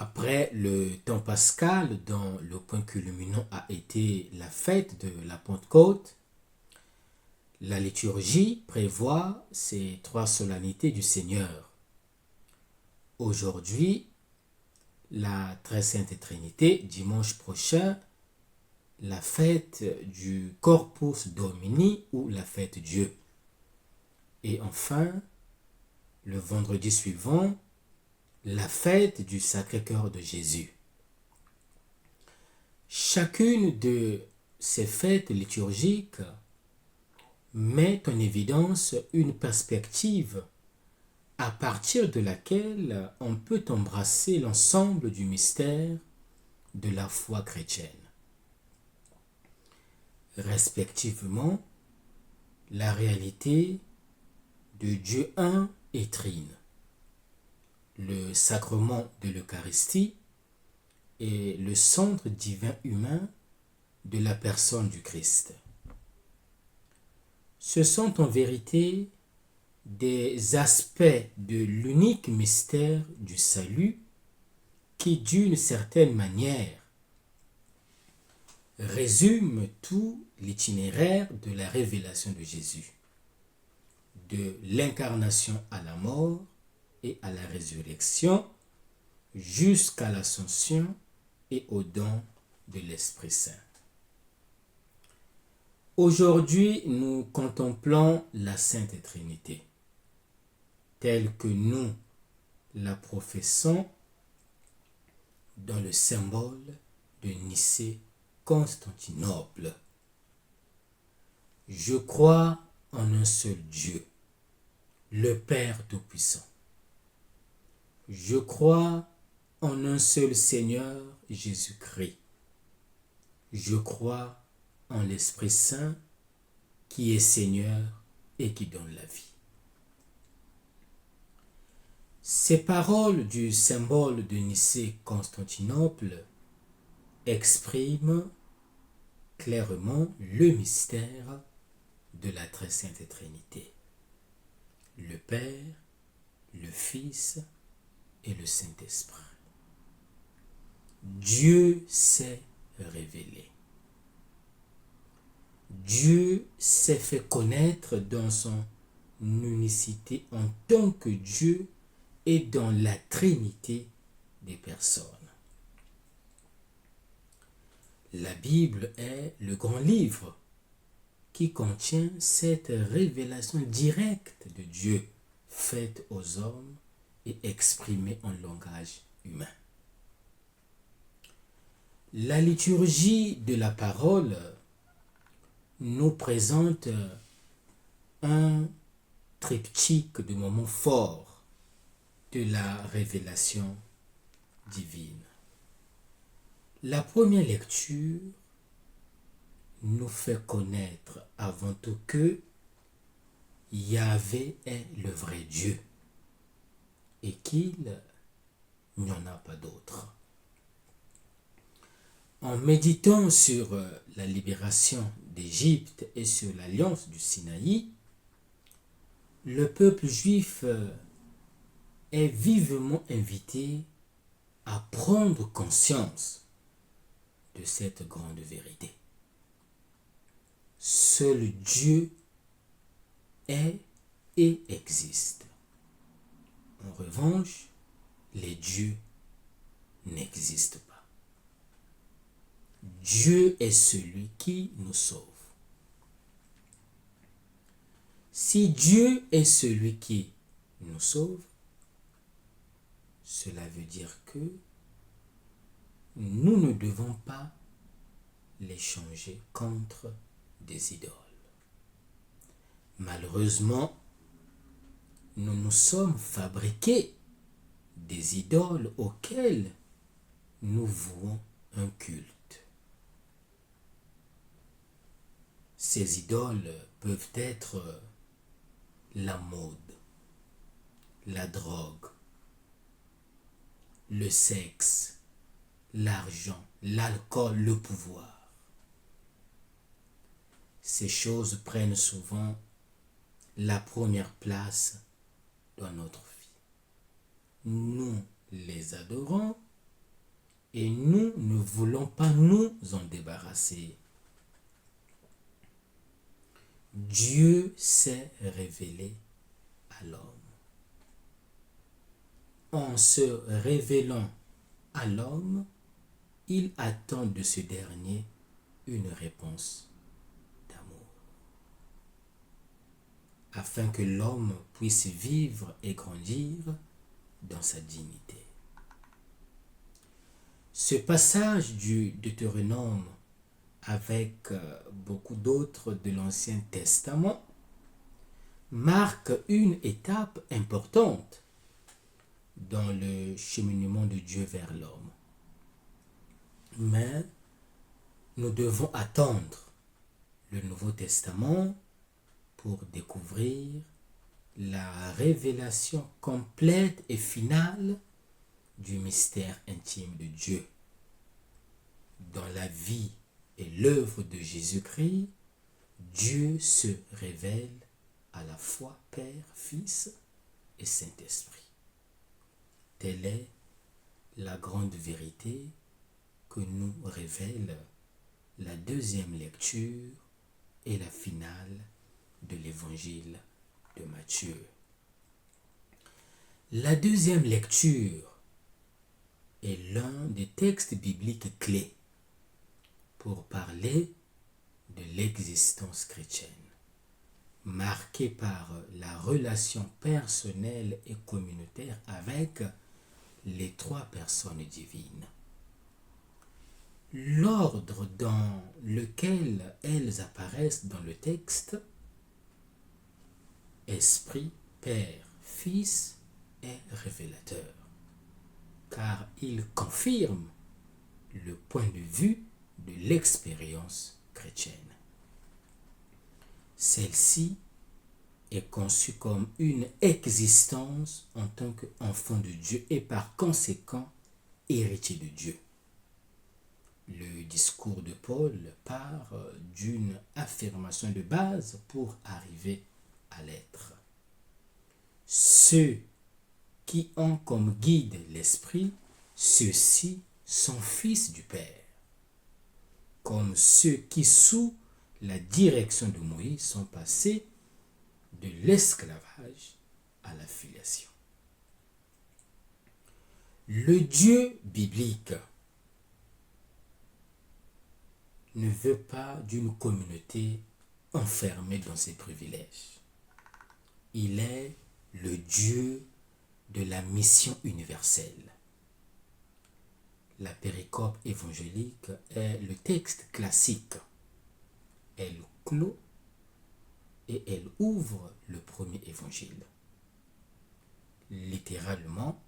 Après le temps pascal, dont le point culminant a été la fête de la Pentecôte, la liturgie prévoit ces trois solennités du Seigneur. Aujourd'hui, la Très Sainte Trinité, dimanche prochain, la fête du Corpus Domini ou la fête Dieu. Et enfin, le vendredi suivant, la fête du Sacré-Cœur de Jésus. Chacune de ces fêtes liturgiques met en évidence une perspective à partir de laquelle on peut embrasser l'ensemble du mystère de la foi chrétienne. Respectivement, la réalité de Dieu un et trine, le sacrement de l'Eucharistie et le centre divin humain de la personne du Christ. Ce sont en vérité des aspects de l'unique mystère du salut qui, d'une certaine manière, résume tout l'itinéraire de la révélation de Jésus, de l'incarnation à la mort et à la résurrection, jusqu'à l'ascension et au don de l'Esprit Saint. Aujourd'hui, nous contemplons la Sainte Trinité, telle que nous la professons dans le symbole de Nicée-Constantinople. Je crois en un seul Dieu, le Père Tout-Puissant. Je crois en un seul Seigneur, Jésus-Christ. Je crois en l'Esprit Saint qui est Seigneur et qui donne la vie. Ces paroles du symbole de Nicée-Constantinople expriment clairement le mystère de la Très Sainte Trinité, le Père, le Fils et le Saint-Esprit. Dieu s'est révélé. Dieu s'est fait connaître dans son unicité en tant que Dieu et dans la Trinité des personnes. La Bible est le grand livre qui contient cette révélation directe de Dieu faite aux hommes et exprimée en langage humain. La liturgie de la parole nous présente un triptyque de moments forts de la révélation divine. La première lecture nous fait connaître avant tout que Yahvé est le vrai Dieu et qu'il n'y en a pas d'autre. En méditant sur la libération d'Égypte et sur l'alliance du Sinaï, le peuple juif est vivement invité à prendre conscience de cette grande vérité. Seul Dieu est et existe. En revanche, les dieux n'existent pas. Dieu est celui qui nous sauve. Si Dieu est celui qui nous sauve, cela veut dire que nous ne devons pas l'échanger contre des idoles. Malheureusement, nous nous sommes fabriqués des idoles auxquelles nous vouons un culte. Ces idoles peuvent être la mode, la drogue, le sexe, l'argent, l'alcool, le pouvoir. Ces choses prennent souvent la première place dans notre vie. Nous les adorons et nous ne voulons pas nous en débarrasser. Dieu s'est révélé à l'homme. En se révélant à l'homme, il attend de ce dernier une réponse d'amour, afin que l'homme puisse vivre et grandir dans sa dignité. Ce passage du Deutéronome avec beaucoup d'autres de l'Ancien Testament marque une étape importante dans le cheminement de Dieu vers l'homme. Mais nous devons attendre le Nouveau Testament pour découvrir la révélation complète et finale du mystère intime de Dieu. Dans la vie et l'œuvre de Jésus-Christ, Dieu se révèle à la fois Père, Fils et Saint-Esprit. Telle est la grande vérité que nous révèle la deuxième lecture et la finale de l'évangile de Matthieu. La deuxième lecture est l'un des textes bibliques clés pour parler de l'existence chrétienne, marquée par la relation personnelle et communautaire avec les trois personnes divines. L'ordre dans lequel elles apparaissent dans le texte, Esprit, Père, Fils, est révélateur, car il confirme le point de vue de l'expérience chrétienne. Celle-ci est conçue comme une existence en tant qu'enfant de Dieu et par conséquent héritier de Dieu. Le discours de Paul part d'une affirmation de base pour arriver à l'être. Ceux qui ont comme guide l'esprit, ceux-ci sont fils du Père, comme ceux qui sous la direction de Moïse sont passés de l'esclavage à la filiation. Le Dieu biblique ne veut pas d'une communauté enfermée dans ses privilèges. Il est le Dieu de la mission universelle. La péricope évangélique est le texte classique. Elle clôt et elle ouvre le premier évangile. Littéralement,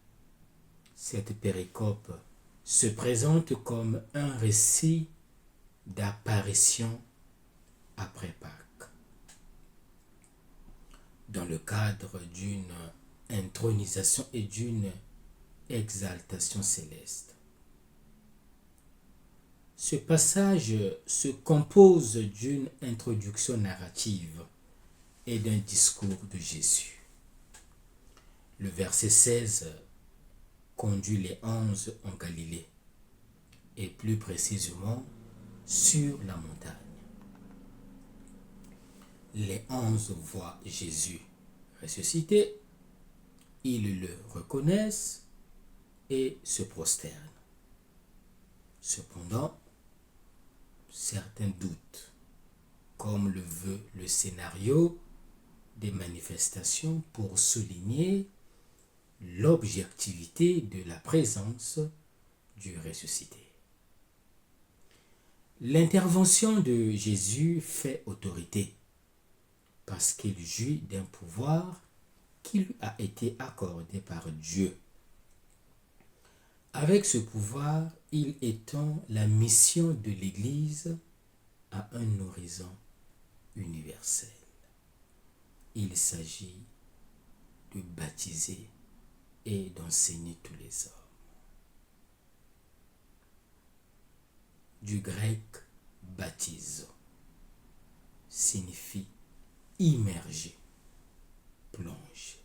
cette péricope se présente comme un récit d'apparition après Pâques, dans le cadre d'une intronisation et d'une exaltation céleste. Ce passage se compose d'une introduction narrative et d'un discours de Jésus. Le verset 16 conduit les 11 en Galilée, et plus précisément sur la montagne. Les 11 voient Jésus ressuscité, ils le reconnaissent et se prosternent. Cependant, certains doutent, comme le veut le scénario des manifestations pour souligner l'objectivité de la présence du ressuscité. L'intervention de Jésus fait autorité parce qu'il jouit d'un pouvoir qui lui a été accordé par Dieu. Avec ce pouvoir, il étend la mission de l'Église à un horizon universel. Il s'agit de baptiser et d'enseigner tous les hommes. Du grec baptizo signifie immerger, plonger.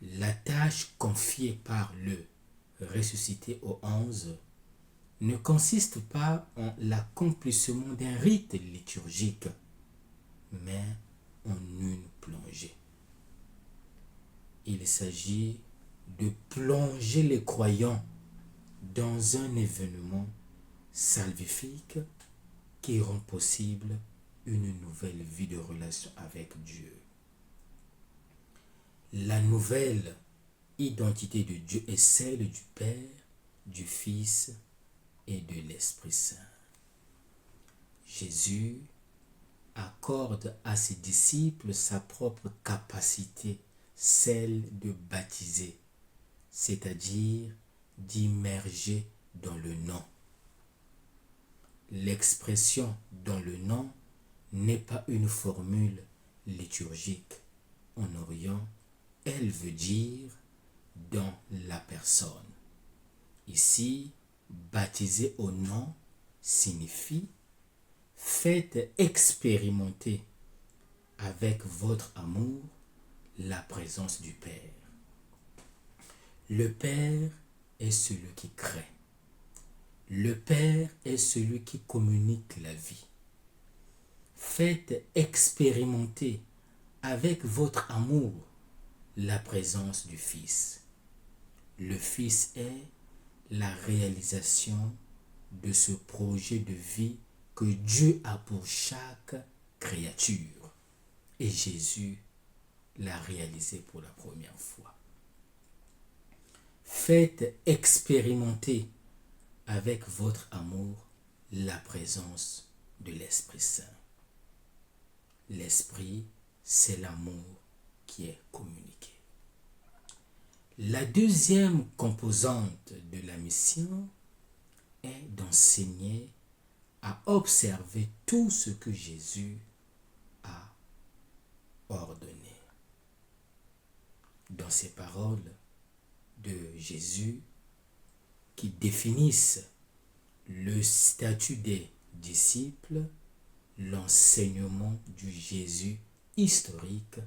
La tâche confiée par le ressuscité au 11 ne consiste pas en l'accomplissement d'un rite liturgique, mais en une plongée. Il s'agit de plonger les croyants dans un événement salvifique qui rend possible une nouvelle vie de relation avec Dieu. La nouvelle identité de Dieu est celle du Père, du Fils et de l'Esprit Saint. Jésus accorde à ses disciples sa propre capacité, celle de baptiser, c'est-à-dire d'immerger dans le nom. L'expression dans le nom n'est pas une formule liturgique. En Orient, elle veut dire dans la personne. Ici, baptiser au nom signifie faites expérimenter avec votre amour la présence du Père. Le Père est celui qui crée. Le Père est celui qui communique la vie. Faites expérimenter avec votre amour la présence du Fils. Le Fils est la réalisation de ce projet de vie que Dieu a pour chaque créature. Et Jésus l'a réalisé pour la première fois. Faites expérimenter avec votre amour la présence de l'Esprit Saint. L'Esprit, c'est l'amour qui est communiqué. La deuxième composante de la mission est d'enseigner à observer tout ce que Jésus a ordonné. Dans ces paroles de Jésus qui définissent le statut des disciples, l'enseignement du Jésus historique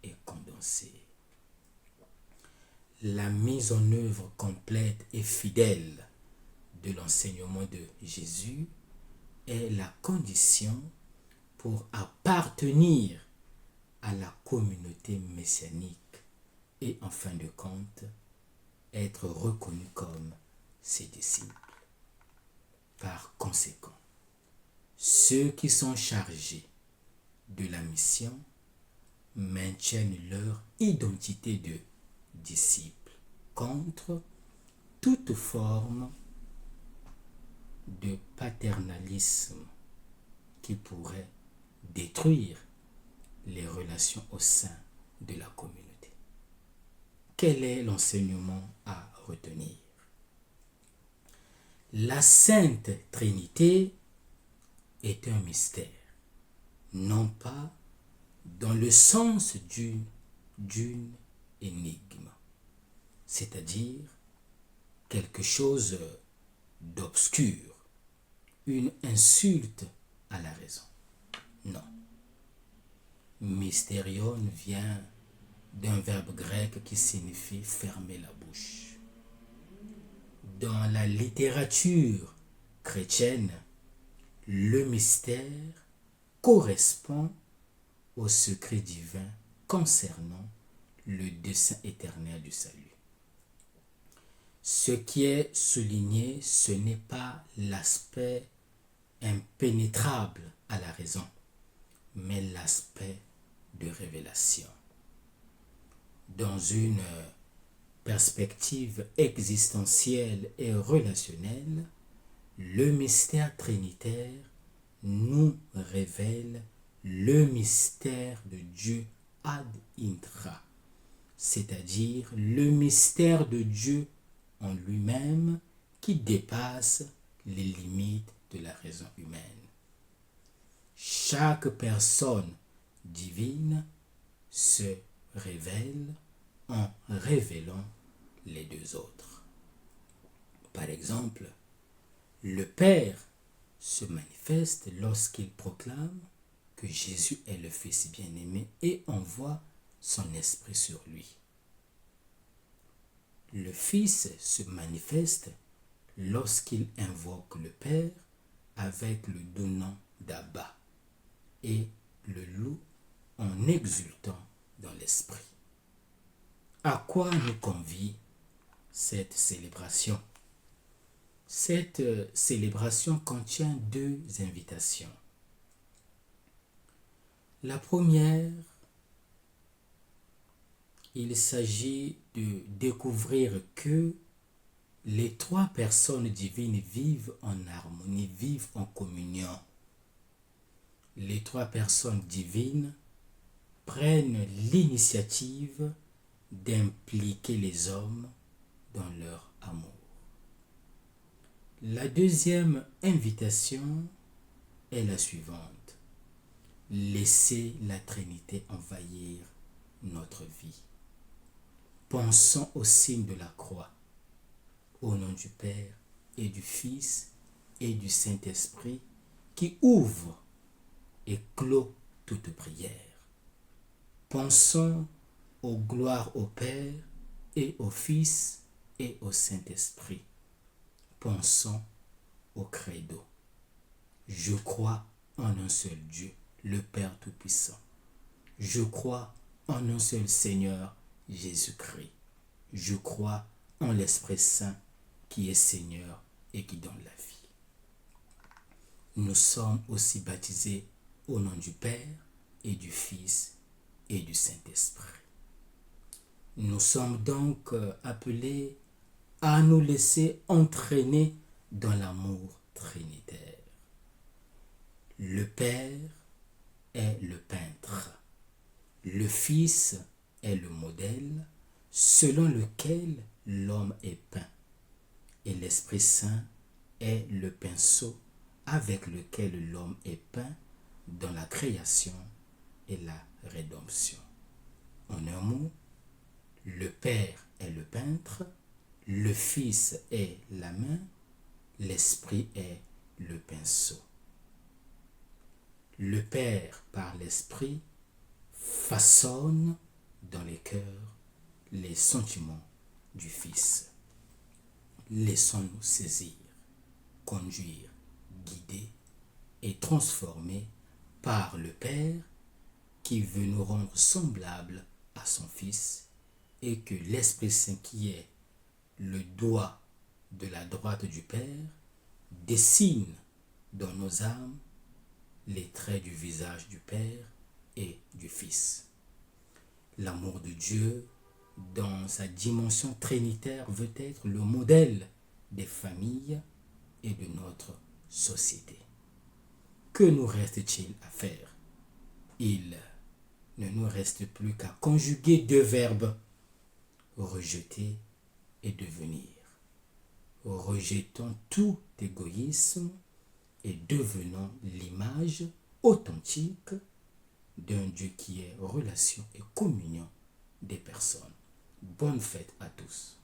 est condensé. La mise en œuvre complète et fidèle de l'enseignement de Jésus est la condition pour appartenir à la communauté messianique et en fin de compte être reconnu comme ses disciples. Par conséquent, ceux qui sont chargés de la mission maintiennent leur identité de disciples contre toute forme de paternalisme qui pourrait détruire les relations au sein de la communauté. Quel est l'enseignement à retenir? La Sainte Trinité est un mystère, non pas dans le sens d'une énigme, c'est-à-dire quelque chose d'obscur, une insulte à la raison. Non. Mystérion vient d'un verbe grec qui signifie fermer la bouche. Dans la littérature chrétienne, le mystère correspond au secret divin concernant le dessein éternel du salut. Ce qui est souligné, ce n'est pas l'aspect impénétrable à la raison, mais l'aspect de révélation. Dans une perspective existentielle et relationnelle, le mystère trinitaire nous révèle le mystère de Dieu ad intra, c'est-à-dire le mystère de Dieu en lui-même qui dépasse les limites de la raison humaine. Chaque personne divine se révèle en révélant les deux autres. Par exemple, le Père se manifeste lorsqu'il proclame que Jésus est le Fils bien-aimé et envoie son esprit sur lui. Le Fils se manifeste lorsqu'il invoque le Père avec le doux nom d'Abba et le loue en exultant dans l'esprit. À quoi nous convie cette célébration? Cette célébration contient deux invitations. La première, il s'agit de découvrir que les trois personnes divines vivent en harmonie, vivent en communion. Les trois personnes divines prennent l'initiative d'impliquer les hommes dans leur amour. La deuxième invitation est la suivante. Laissez la Trinité envahir notre vie. Pensons au signe de la croix, au nom du Père et du Fils et du Saint-Esprit qui ouvre et clôt toute prière. Pensons aux gloires au Père et au Fils et au Saint-Esprit. Pensons au credo. Je crois en un seul Dieu, le Père Tout-Puissant. Je crois en un seul Seigneur, Jésus-Christ. Je crois en l'Esprit Saint qui est Seigneur et qui donne la vie. Nous sommes aussi baptisés au nom du Père et du Fils et du Saint-Esprit. Nous sommes donc appelés à nous laisser entraîner dans l'amour trinitaire. Le Père est le peintre. Le Fils est le modèle selon lequel l'homme est peint. Et l'Esprit Saint est le pinceau avec lequel l'homme est peint dans la création et la rédemption. En un mot, le Père est le peintre, le Fils est la main, l'Esprit est le pinceau. Le Père, par l'Esprit, façonne dans les cœurs les sentiments du Fils. Laissons-nous saisir, conduire, guider et transformer par le Père qui veut nous rendre semblables à son Fils et que l'Esprit Saint qui est le doigt de la droite du Père dessine dans nos âmes les traits du visage du Père et du Fils. L'amour de Dieu, dans sa dimension trinitaire, veut être le modèle des familles et de notre société. Que nous reste-t-il à faire? Il ne nous reste plus qu'à conjuguer deux verbes, rejeter et devenir. Rejetons tout égoïsme et devenons l'image authentique d'un Dieu qui est relation et communion des personnes. Bonne fête à tous.